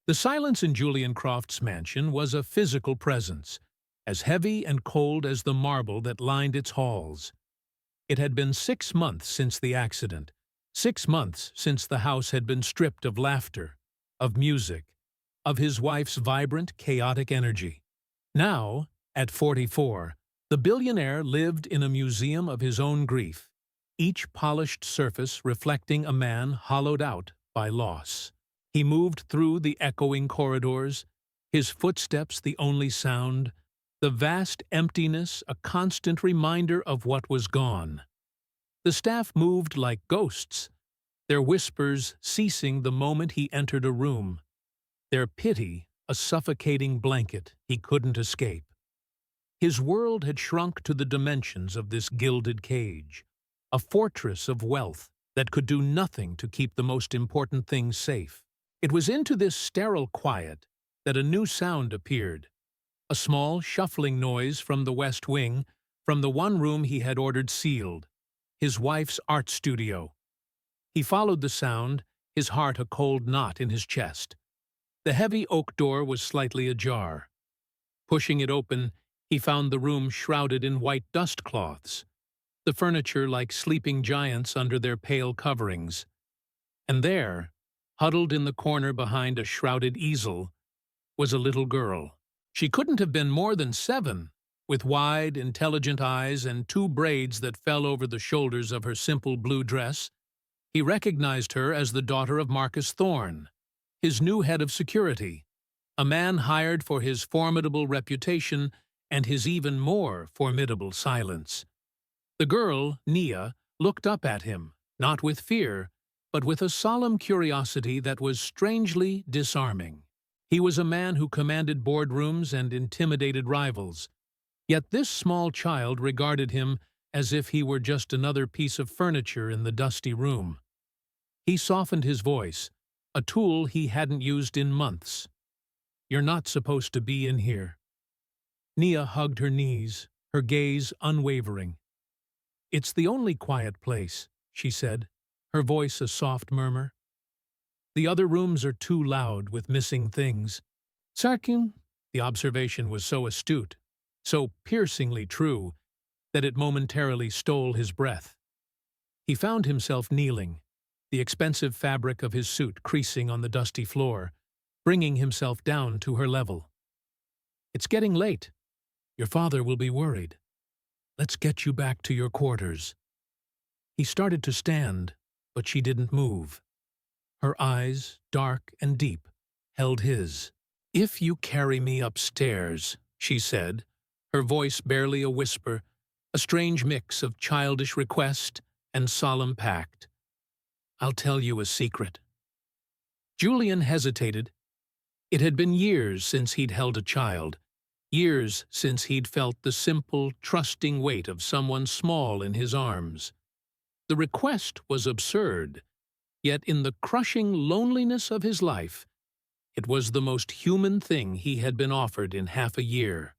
The silence in Julian Croft's mansion was a physical presence, as heavy and cold as the marble that lined its halls. It had been 6 months since the accident, 6 months since the house had been stripped of laughter, of music, of his wife's vibrant, chaotic energy. Now, at 44, the billionaire lived in a museum of his own grief, each polished surface reflecting a man hollowed out by loss. He moved through the echoing corridors, his footsteps the only sound, the vast emptiness a constant reminder of what was gone. The staff moved like ghosts, their whispers ceasing the moment he entered a room, their pity a suffocating blanket he couldn't escape. His world had shrunk to the dimensions of this gilded cage, a fortress of wealth that could do nothing to keep the most important things safe. It was into this sterile quiet that a new sound appeared, a small, shuffling noise from the West Wing, from the one room he had ordered sealed, his wife's art studio. He followed the sound, his heart a cold knot in his chest. The heavy oak door was slightly ajar. Pushing it open, he found the room shrouded in white dust cloths, the furniture like sleeping giants under their pale coverings. And there, huddled in the corner behind a shrouded easel, was a little girl. She couldn't have been more than 7, with wide, intelligent eyes and 2 braids that fell over the shoulders of her simple blue dress. He recognized her as the daughter of Marcus Thorne, his new head of security, a man hired for his formidable reputation and his even more formidable silence. The girl, Nia, looked up at him, not with fear, but with a solemn curiosity that was strangely disarming. He was a man who commanded boardrooms and intimidated rivals, yet this small child regarded him as if he were just another piece of furniture in the dusty room. He softened his voice, a tool he hadn't used in months. "You're not supposed to be in here." Nia hugged her knees, her gaze unwavering. "It's the only quiet place," she said, her voice a soft murmur. "The other rooms are too loud with missing things." "Sarkin," the observation was so astute, so piercingly true, that it momentarily stole his breath. He found himself kneeling, the expensive fabric of his suit creasing on the dusty floor, bringing himself down to her level. "It's getting late. Your father will be worried. Let's get you back to your quarters." He started to stand, but she didn't move. Her eyes, dark and deep, held his. "If you carry me upstairs," she said, her voice barely a whisper, a strange mix of childish request and solemn pact, "I'll tell you a secret." Julian hesitated. It had been years since he'd held a child, years since he'd felt the simple, trusting weight of someone small in his arms. The request was absurd, yet in the crushing loneliness of his life, it was the most human thing he had been offered in half a year.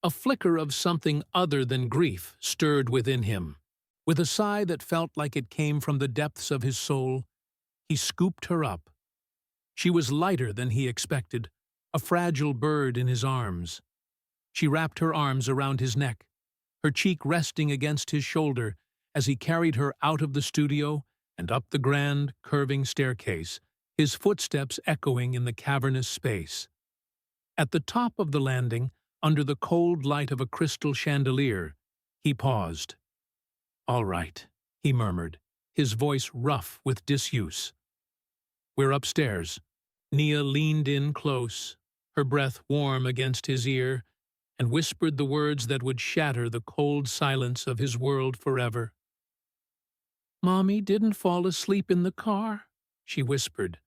A flicker of something other than grief stirred within him. With a sigh that felt like it came from the depths of his soul, he scooped her up. She was lighter than he expected, a fragile bird in his arms. She wrapped her arms around his neck, her cheek resting against his shoulder as he carried her out of the studio and up the grand, curving staircase, his footsteps echoing in the cavernous space. At the top of the landing, under the cold light of a crystal chandelier, he paused. "All right," he murmured, his voice rough with disuse. "We're upstairs." Nia leaned in close, her breath warm against his ear, and whispered the words that would shatter the cold silence of his world forever. "Mommy didn't fall asleep in the car," she whispered,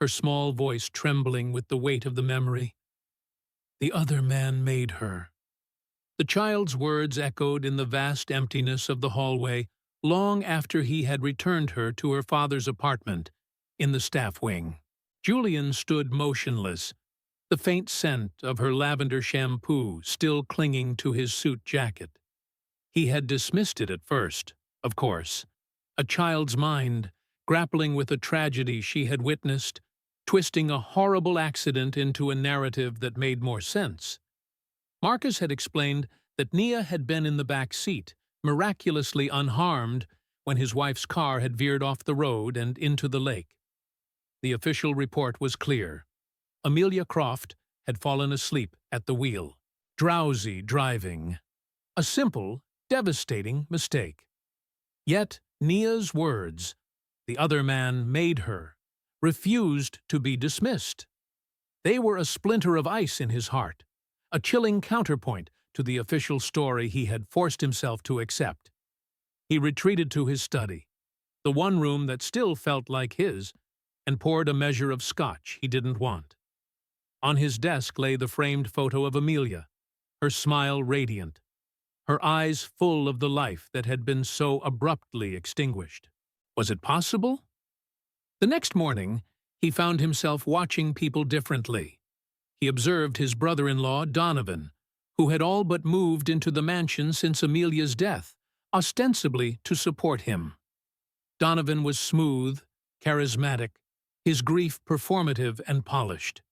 her small voice trembling with the weight of the memory. "The other man made her." The child's words echoed in the vast emptiness of the hallway long after he had returned her to her father's apartment in the staff wing. Julian stood motionless, the faint scent of her lavender shampoo still clinging to his suit jacket. He had dismissed it at first, of course, a child's mind, grappling with a tragedy she had witnessed, twisting a horrible accident into a narrative that made more sense. Marcus had explained that Nia had been in the back seat, miraculously unharmed, when his wife's car had veered off the road and into the lake. The official report was clear. Amelia Croft had fallen asleep at the wheel, drowsy driving. A simple, devastating mistake. Yet Nia's words, "The other man made her," refused to be dismissed. They were a splinter of ice in his heart, a chilling counterpoint to the official story he had forced himself to accept. He retreated to his study, the one room that still felt like his, and poured a measure of scotch he didn't want. On his desk lay the framed photo of Amelia, her smile radiant, her eyes full of the life that had been so abruptly extinguished. Was it possible? The next morning, he found himself watching people differently. He observed his brother-in-law, Donovan, who had all but moved into the mansion since Amelia's death, ostensibly to support him. Donovan was smooth, charismatic, his grief performative and polished.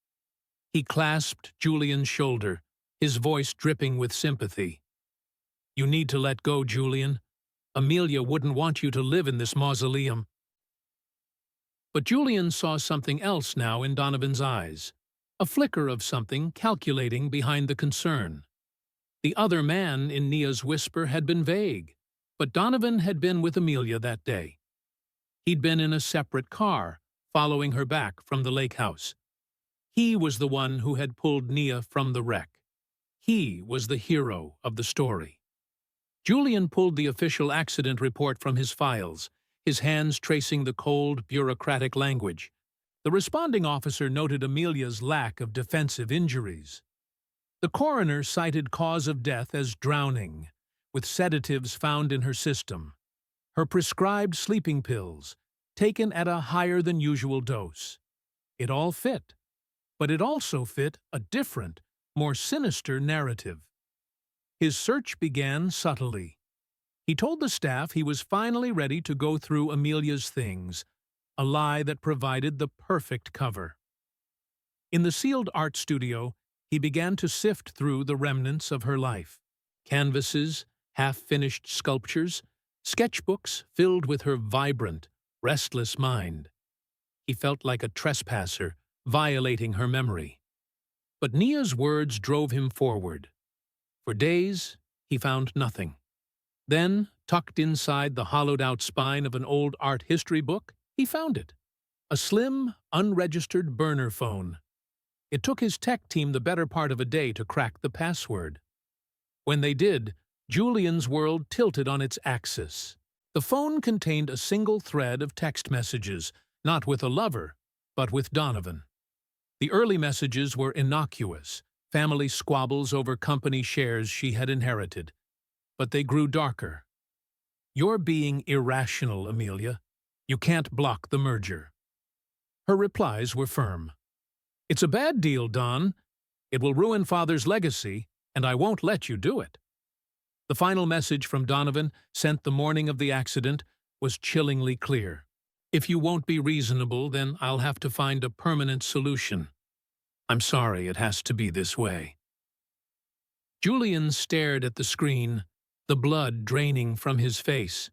He clasped Julian's shoulder, his voice dripping with sympathy. "You need to let go, Julian. Amelia wouldn't want you to live in this mausoleum." But Julian saw something else now in Donovan's eyes, a flicker of something calculating behind the concern. The other man in Nia's whisper had been vague, but Donovan had been with Amelia that day. He'd been in a separate car, following her back from the lake house. He was the one who had pulled Nia from the wreck. He was the hero of the story. Julian pulled the official accident report from his files, his hands tracing the cold, bureaucratic language. The responding officer noted Amelia's lack of defensive injuries. The coroner cited cause of death as drowning, with sedatives found in her system. Her prescribed sleeping pills, taken at a higher-than-usual dose. It all fit, but it also fit a different, more sinister narrative. His search began subtly. He told the staff he was finally ready to go through Amelia's things, a lie that provided the perfect cover. In the sealed art studio, he began to sift through the remnants of her life. Canvases, half-finished sculptures, sketchbooks filled with her vibrant, restless mind. He felt like a trespasser, violating her memory. But Nia's words drove him forward. For days, he found nothing. Then, tucked inside the hollowed-out spine of an old art history book, he found it. A slim, unregistered burner phone. It took his tech team the better part of a day to crack the password. When they did, Julian's world tilted on its axis. The phone contained a single thread of text messages, not with a lover, but with Donovan. The early messages were innocuous, family squabbles over company shares she had inherited. But they grew darker. "You're being irrational, Amelia. You can't block the merger." Her replies were firm. "It's a bad deal, Don. It will ruin Father's legacy, and I won't let you do it." The final message from Donovan, sent the morning of the accident, was chillingly clear. "If you won't be reasonable, then I'll have to find a permanent solution. I'm sorry it has to be this way." Julian stared at the screen, the blood draining from his face.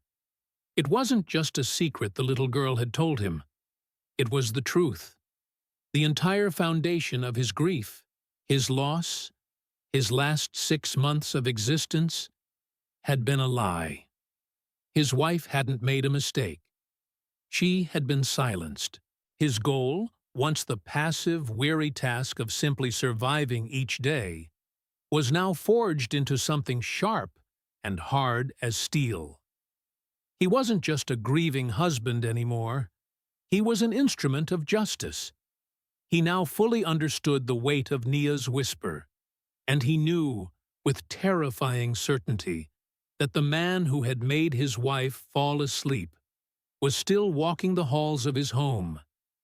It wasn't just a secret the little girl had told him. It was the truth. The entire foundation of his grief, his loss, his last 6 months of existence, had been a lie. His wife hadn't made a mistake. She had been silenced. His goal, once the passive, weary task of simply surviving each day, was now forged into something sharp and hard as steel. He wasn't just a grieving husband anymore. He was an instrument of justice. He now fully understood the weight of Nia's whisper, and he knew, with terrifying certainty, that the man who had made his wife fall asleep was still walking the halls of his home,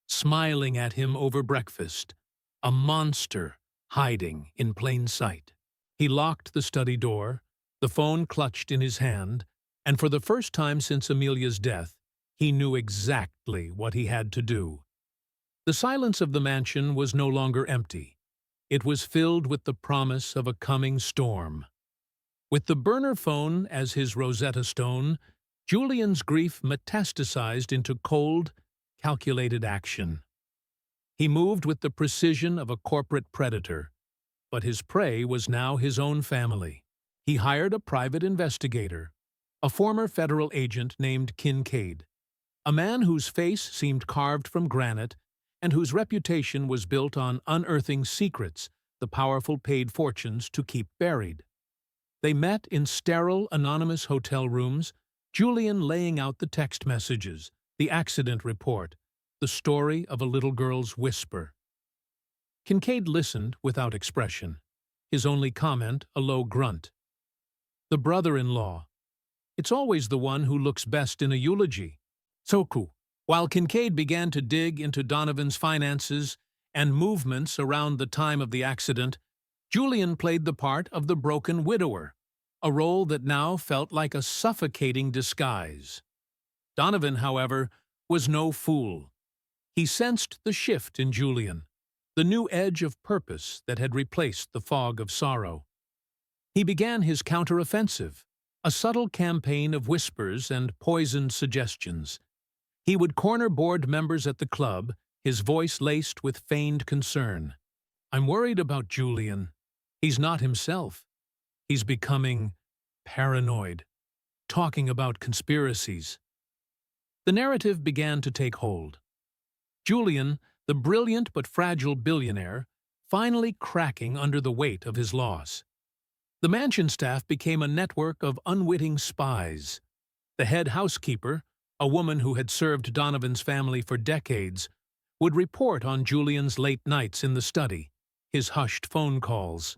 smiling at him over breakfast, a monster hiding in plain sight. He locked the study door, the phone clutched in his hand, and for the first time since Amelia's death, he knew exactly what he had to do. The silence of the mansion was no longer empty. It was filled with the promise of a coming storm. With the burner phone as his Rosetta Stone, Julian's grief metastasized into cold, calculated action. He moved with the precision of a corporate predator, but his prey was now his own family. He hired a private investigator, a former federal agent named Kincaid, a man whose face seemed carved from granite and whose reputation was built on unearthing secrets the powerful paid fortunes to keep buried. They met in sterile, anonymous hotel rooms, Julian laying out the text messages, the accident report, the story of a little girl's whisper. Kincaid listened without expression, his only comment a low grunt. The brother-in-law. It's always the one who looks best in a eulogy. Soku. While Kincaid began to dig into Donovan's finances and movements around the time of the accident, Julian played the part of the broken widower, a role that now felt like a suffocating disguise. Donovan, however, was no fool. He sensed the shift in Julian, the new edge of purpose that had replaced the fog of sorrow. He began his counteroffensive, a subtle campaign of whispers and poisoned suggestions. He would corner board members at the club, his voice laced with feigned concern. "I'm worried about Julian. He's not himself. He's becoming paranoid, talking about conspiracies." The narrative began to take hold. Julian, the brilliant but fragile billionaire, finally cracking under the weight of his loss. The mansion staff became a network of unwitting spies. The head housekeeper, a woman who had served Donovan's family for decades, would report on Julian's late nights in the study, his hushed phone calls.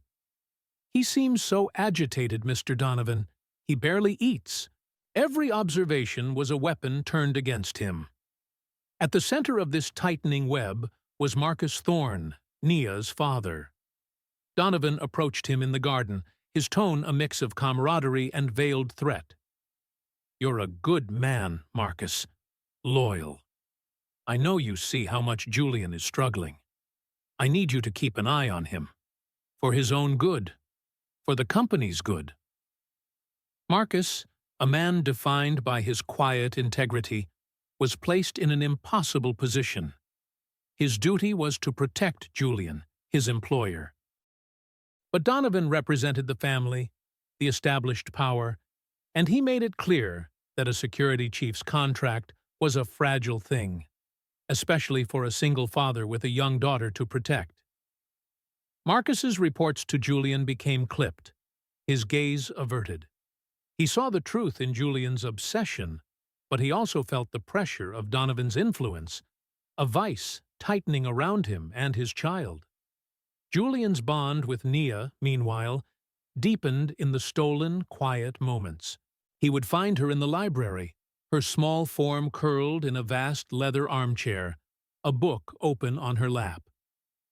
"He seems so agitated, Mr. Donovan. He barely eats." Every observation was a weapon turned against him. At the center of this tightening web was Marcus Thorne, Nia's father. Donovan approached him in the garden, his tone a mix of camaraderie and veiled threat. "You're a good man, Marcus. Loyal. I know you see how much Julian is struggling. I need you to keep an eye on him. For his own good. For the company's good." Marcus, a man defined by his quiet integrity, was placed in an impossible position. His duty was to protect Julian, his employer. But Donovan represented the family, the established power, and he made it clear that a security chief's contract was a fragile thing, especially for a single father with a young daughter to protect. Marcus's reports to Julian became clipped, his gaze averted. He saw the truth in Julian's obsession, but he also felt the pressure of Donovan's influence, a vice tightening around him and his child. Julian's bond with Nia, meanwhile, deepened in the stolen, quiet moments. He would find her in the library, her small form curled in a vast leather armchair, a book open on her lap.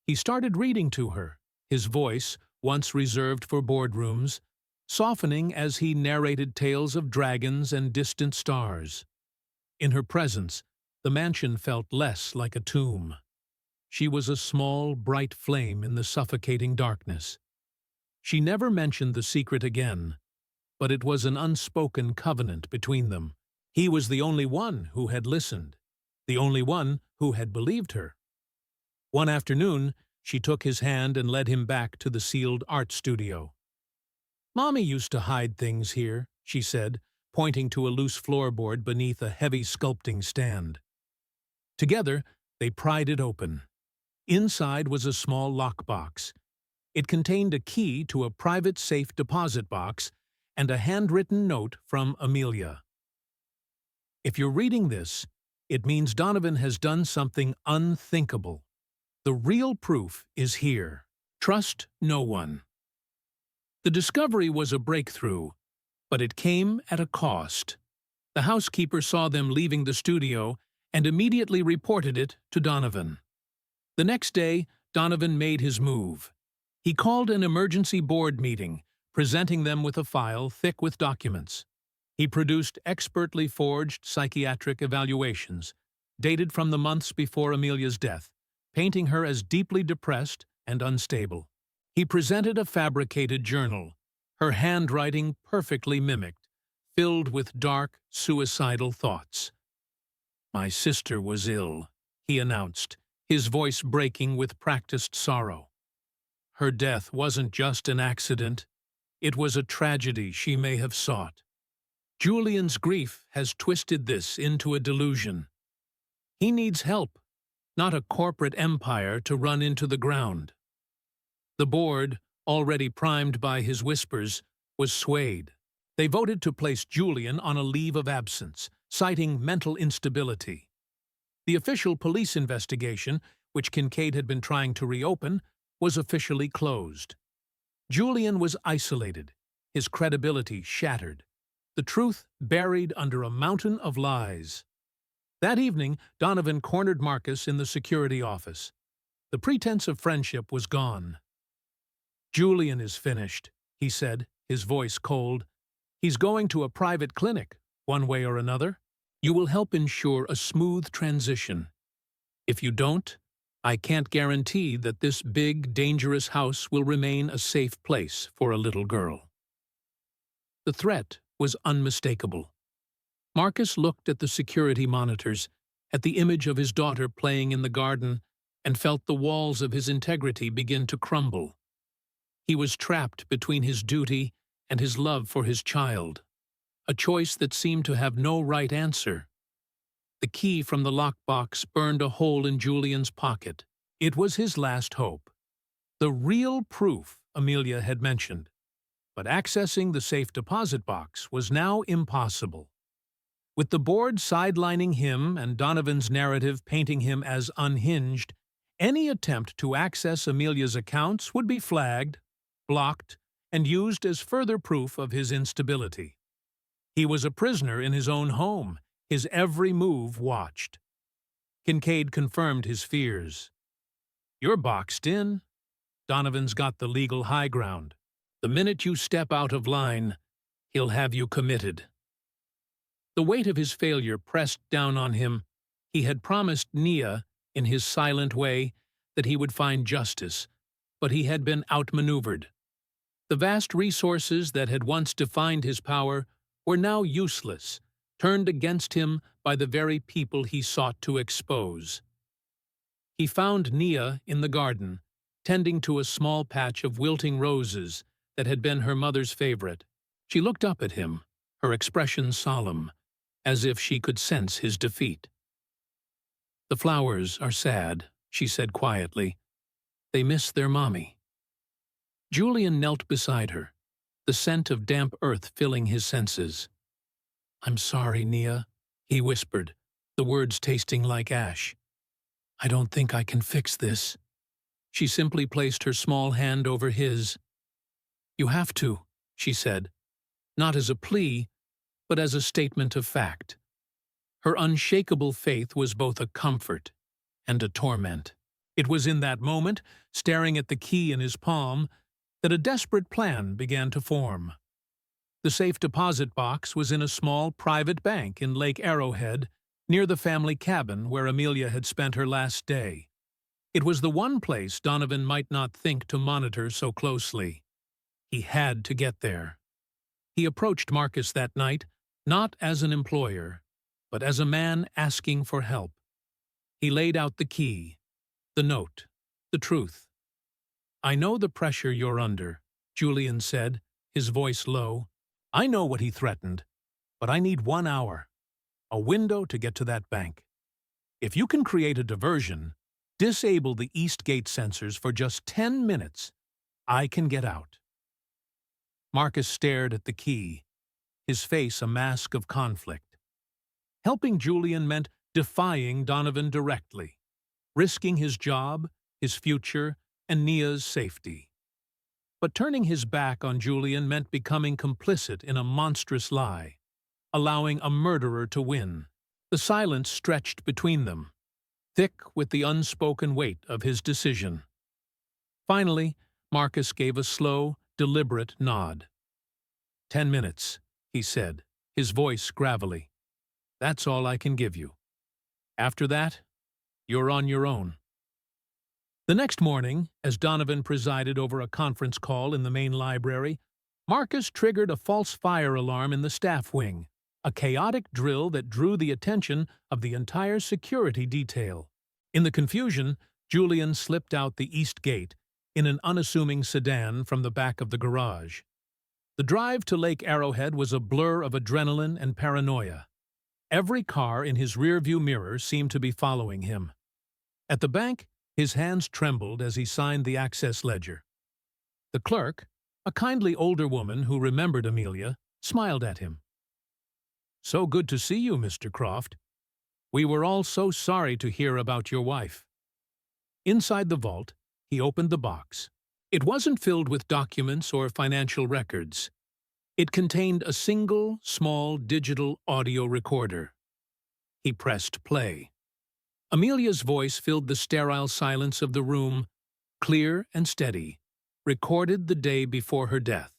He started reading to her, his voice, once reserved for boardrooms, softening as he narrated tales of dragons and distant stars. In her presence, the mansion felt less like a tomb. She was a small, bright flame in the suffocating darkness. She never mentioned the secret again, but it was an unspoken covenant between them. He was the only one who had listened, the only one who had believed her. One afternoon, she took his hand and led him back to the sealed art studio. "Mommy used to hide things here," she said, pointing to a loose floorboard beneath a heavy sculpting stand. Together, they pried it open. Inside was a small lockbox. It contained a key to a private safe deposit box and a handwritten note from Amelia. "If you're reading this, it means Donovan has done something unthinkable. The real proof is here. Trust no one." The discovery was a breakthrough, but it came at a cost. The housekeeper saw them leaving the studio and immediately reported it to Donovan. The next day, Donovan made his move. He called an emergency board meeting, presenting them with a file thick with documents. He produced expertly forged psychiatric evaluations, dated from the months before Amelia's death, painting her as deeply depressed and unstable. He presented a fabricated journal, her handwriting perfectly mimicked, filled with dark, suicidal thoughts. "My sister was ill," he announced, his voice breaking with practiced sorrow. "Her death wasn't just an accident. It was a tragedy she may have sought. Julian's grief has twisted this into a delusion. He needs help, not a corporate empire to run into the ground." The board, already primed by his whispers, was swayed. They voted to place Julian on a leave of absence, citing mental instability. The official police investigation, which Kincaid had been trying to reopen, was officially closed. Julian was isolated, his credibility shattered, the truth buried under a mountain of lies. That evening, Donovan cornered Marcus in the security office. The pretense of friendship was gone. "Julian is finished," he said, his voice cold. "He's going to a private clinic, one way or another. You will help ensure a smooth transition. If you don't, I can't guarantee that this big, dangerous house will remain a safe place for a little girl." The threat was unmistakable. Marcus looked at the security monitors, at the image of his daughter playing in the garden, and felt the walls of his integrity begin to crumble. He was trapped between his duty and his love for his child, a choice that seemed to have no right answer. The key from the lockbox burned a hole in Julian's pocket. It was his last hope. The real proof Amelia had mentioned. But accessing the safe deposit box was now impossible. With the board sidelining him and Donovan's narrative painting him as unhinged, any attempt to access Amelia's accounts would be flagged, blocked, and used as further proof of his instability. He was a prisoner in his own home, his every move watched. Kincaid confirmed his fears. "You're boxed in. Donovan's got the legal high ground. The minute you step out of line, he'll have you committed." The weight of his failure pressed down on him. He had promised Nia, in his silent way, that he would find justice, but he had been outmaneuvered. The vast resources that had once defined his power were now useless, turned against him by the very people he sought to expose. He found Nia in the garden, tending to a small patch of wilting roses that had been her mother's favorite. She looked up at him, her expression solemn, as if she could sense his defeat. "The flowers are sad," she said quietly. "They miss their mommy." Julian knelt beside her, the scent of damp earth filling his senses. "I'm sorry, Nia," he whispered, the words tasting like ash. "I don't think I can fix this." She simply placed her small hand over his. "You have to," she said, not as a plea, but as a statement of fact. Her unshakable faith was both a comfort and a torment. It was in that moment, staring at the key in his palm, that a desperate plan began to form. The safe deposit box was in a small private bank in Lake Arrowhead, near the family cabin where Amelia had spent her last day. It was the one place Donovan might not think to monitor so closely. He had to get there. He approached Marcus that night, not as an employer, but as a man asking for help. He laid out the key, the note, the truth. "I know the pressure you're under," Julian said, his voice low. "I know what he threatened, but I need 1 hour, a window to get to that bank. If you can create a diversion, disable the East Gate sensors for just 10 minutes, I can get out." Marcus stared at the key, his face a mask of conflict. Helping Julian meant defying Donovan directly, risking his job, his future, and Nia's safety. But turning his back on Julian meant becoming complicit in a monstrous lie, allowing a murderer to win. The silence stretched between them, thick with the unspoken weight of his decision. Finally, Marcus gave a slow, deliberate nod. 10 minutes, he said, his voice gravelly. "That's all I can give you. After that, you're on your own." The next morning, as Donovan presided over a conference call in the main library, Marcus triggered a false fire alarm in the staff wing, a chaotic drill that drew the attention of the entire security detail. In the confusion, Julian slipped out the east gate in an unassuming sedan from the back of the garage. The drive to Lake Arrowhead was a blur of adrenaline and paranoia. Every car in his rearview mirror seemed to be following him. At the bank, his hands trembled as he signed the access ledger. The clerk, a kindly older woman who remembered Amelia, smiled at him. "So good to see you, Mr. Croft. We were all so sorry to hear about your wife." Inside the vault, he opened the box. It wasn't filled with documents or financial records. It contained a single, small digital audio recorder. He pressed play. Amelia's voice filled the sterile silence of the room, clear and steady, recorded the day before her death.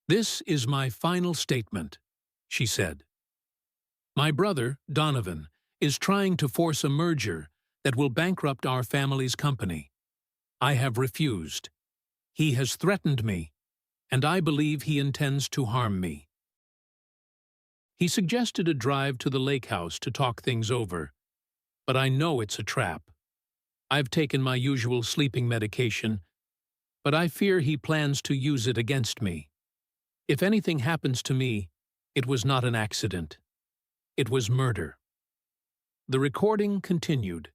"This is my final statement," she said. "My brother, Donovan, is trying to force a merger that will bankrupt our family's company. I have refused. He has threatened me, and I believe he intends to harm me." He suggested a drive to the lake house to talk things over, but I know it's a trap. I've taken my usual sleeping medication, but I fear he plans to use it against me. If anything happens to me, it was not an accident. It was murder. The recording continued,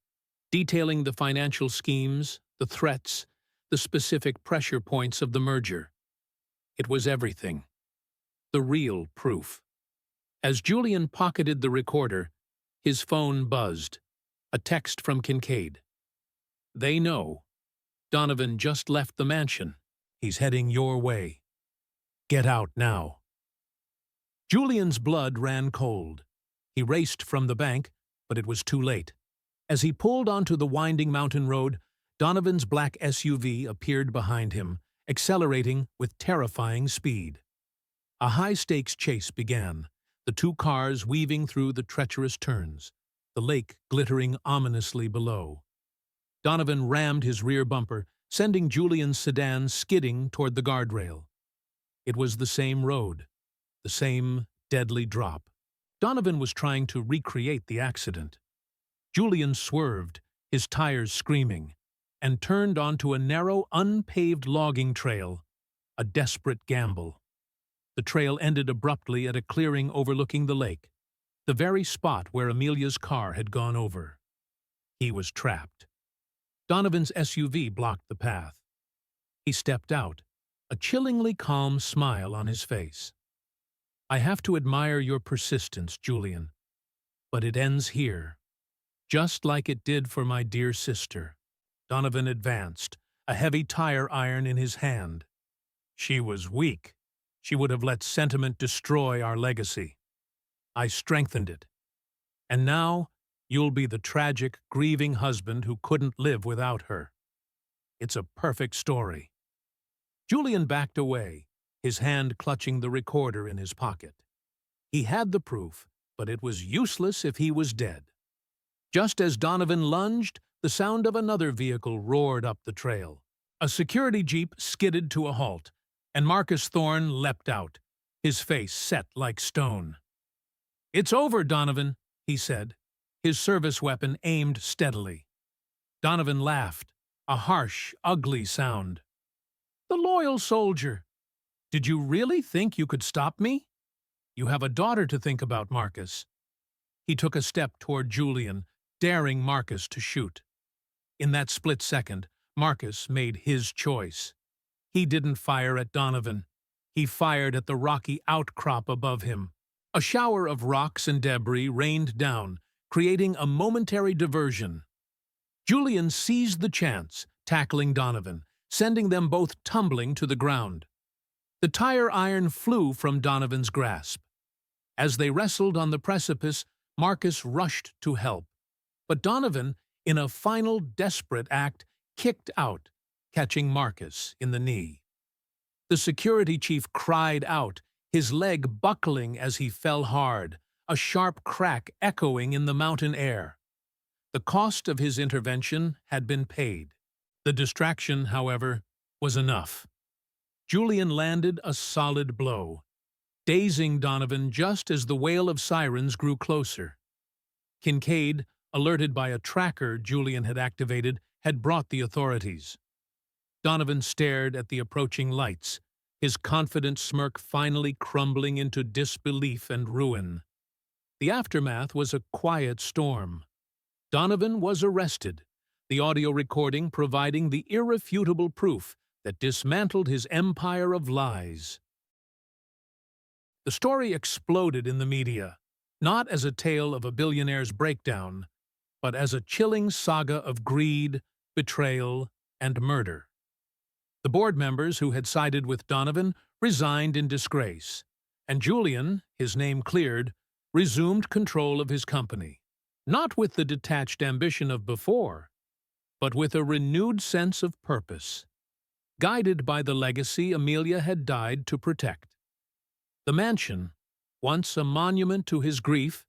detailing the financial schemes, the threats, the specific pressure points of the merger. It was everything. The real proof. As Julian pocketed the recorder, his phone buzzed. A text from Kincaid. "They know. Donovan just left the mansion. He's heading your way. Get out now." Julian's blood ran cold. He raced from the bank, but it was too late. As he pulled onto the winding mountain road, Donovan's black SUV appeared behind him, accelerating with terrifying speed. A high-stakes chase began, the two cars weaving through the treacherous turns, the lake glittering ominously below. Donovan rammed his rear bumper, sending Julian's sedan skidding toward the guardrail. It was the same road, the same deadly drop. Donovan was trying to recreate the accident. Julian swerved, his tires screaming, and turned onto a narrow, unpaved logging trail, a desperate gamble. The trail ended abruptly at a clearing overlooking the lake, the very spot where Amelia's car had gone over. He was trapped. Donovan's SUV blocked the path. He stepped out, a chillingly calm smile on his face. "I have to admire your persistence, Julian, but it ends here, just like it did for my dear sister." Donovan advanced, a heavy tire iron in his hand. "She was weak. She would have let sentiment destroy our legacy. I strengthened it. And now, you'll be the tragic, grieving husband who couldn't live without her. It's a perfect story." Julian backed away, his hand clutching the recorder in his pocket. He had the proof, but it was useless if he was dead. Just as Donovan lunged, the sound of another vehicle roared up the trail. A security jeep skidded to a halt, and Marcus Thorne leapt out, his face set like stone. "It's over, Donovan," he said, his service weapon aimed steadily. Donovan laughed, a harsh, ugly sound. "The loyal soldier. Did you really think you could stop me? You have a daughter to think about, Marcus." He took a step toward Julian, daring Marcus to shoot. In that split second, Marcus made his choice. He didn't fire at Donovan. He fired at the rocky outcrop above him. A shower of rocks and debris rained down, creating a momentary diversion. Julian seized the chance, tackling Donovan, sending them both tumbling to the ground. The tire iron flew from Donovan's grasp. As they wrestled on the precipice, Marcus rushed to help. But Donovan, in a final desperate act, kicked out, catching Marcus in the knee. The security chief cried out, his leg buckling as he fell hard, a sharp crack echoing in the mountain air. The cost of his intervention had been paid. The distraction, however, was enough. Julian landed a solid blow, dazing Donovan just as the wail of sirens grew closer. Kincaid, alerted by a tracker Julian had activated, had brought the authorities. Donovan stared at the approaching lights, his confident smirk finally crumbling into disbelief and ruin. The aftermath was a quiet storm. Donovan was arrested, the audio recording providing the irrefutable proof that dismantled his empire of lies. The story exploded in the media, not as a tale of a billionaire's breakdown, but as a chilling saga of greed, betrayal, and murder. The board members who had sided with Donovan resigned in disgrace, and Julian, his name cleared, resumed control of his company, not with the detached ambition of before, but with a renewed sense of purpose, guided by the legacy Amelia had died to protect. The mansion, once a monument to his grief,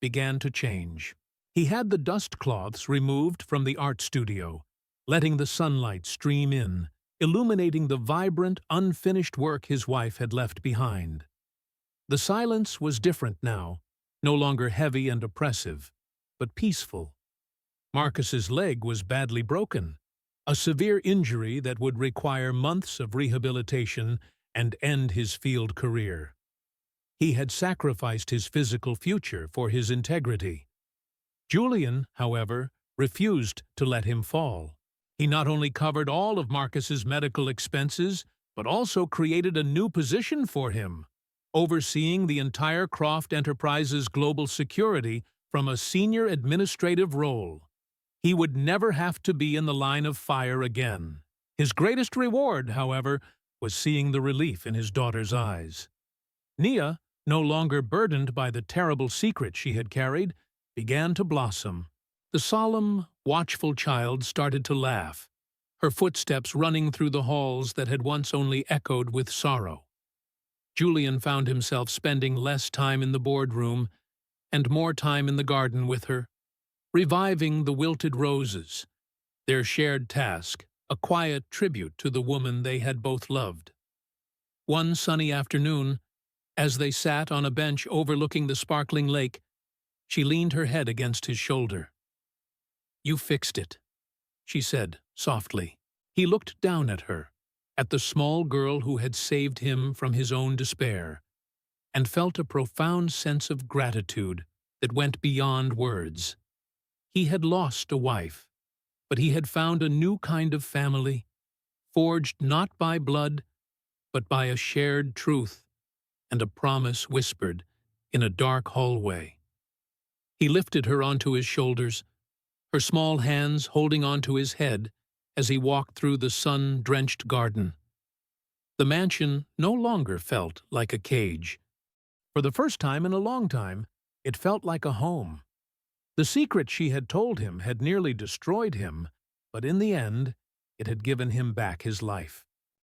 began to change. He had the dust cloths removed from the art studio, letting the sunlight stream in, illuminating the vibrant, unfinished work his wife had left behind. The silence was different now, no longer heavy and oppressive, but peaceful. Marcus's leg was badly broken, a severe injury that would require months of rehabilitation and end his field career. He had sacrificed his physical future for his integrity. Julian, however, refused to let him fall. He not only covered all of Marcus's medical expenses, but also created a new position for him, overseeing the entire Croft Enterprises' global security from a senior administrative role. He would never have to be in the line of fire again. His greatest reward, however, was seeing the relief in his daughter's eyes. Nia, no longer burdened by the terrible secret she had carried, began to blossom. The solemn, watchful child started to laugh, her footsteps running through the halls that had once only echoed with sorrow. Julian found himself spending less time in the boardroom and more time in the garden with her, reviving the wilted roses, their shared task, a quiet tribute to the woman they had both loved. One sunny afternoon, as they sat on a bench overlooking the sparkling lake, she leaned her head against his shoulder. "You fixed it," she said softly. He looked down at her, at the small girl who had saved him from his own despair, and felt a profound sense of gratitude that went beyond words. He had lost a wife, but he had found a new kind of family, forged not by blood, but by a shared truth and a promise whispered in a dark hallway. He lifted her onto his shoulders, her small hands holding onto his head as he walked through the sun-drenched garden. The mansion no longer felt like a cage. For the first time in a long time, it felt like a home. The secret she had told him had nearly destroyed him, but in the end, it had given him back his life.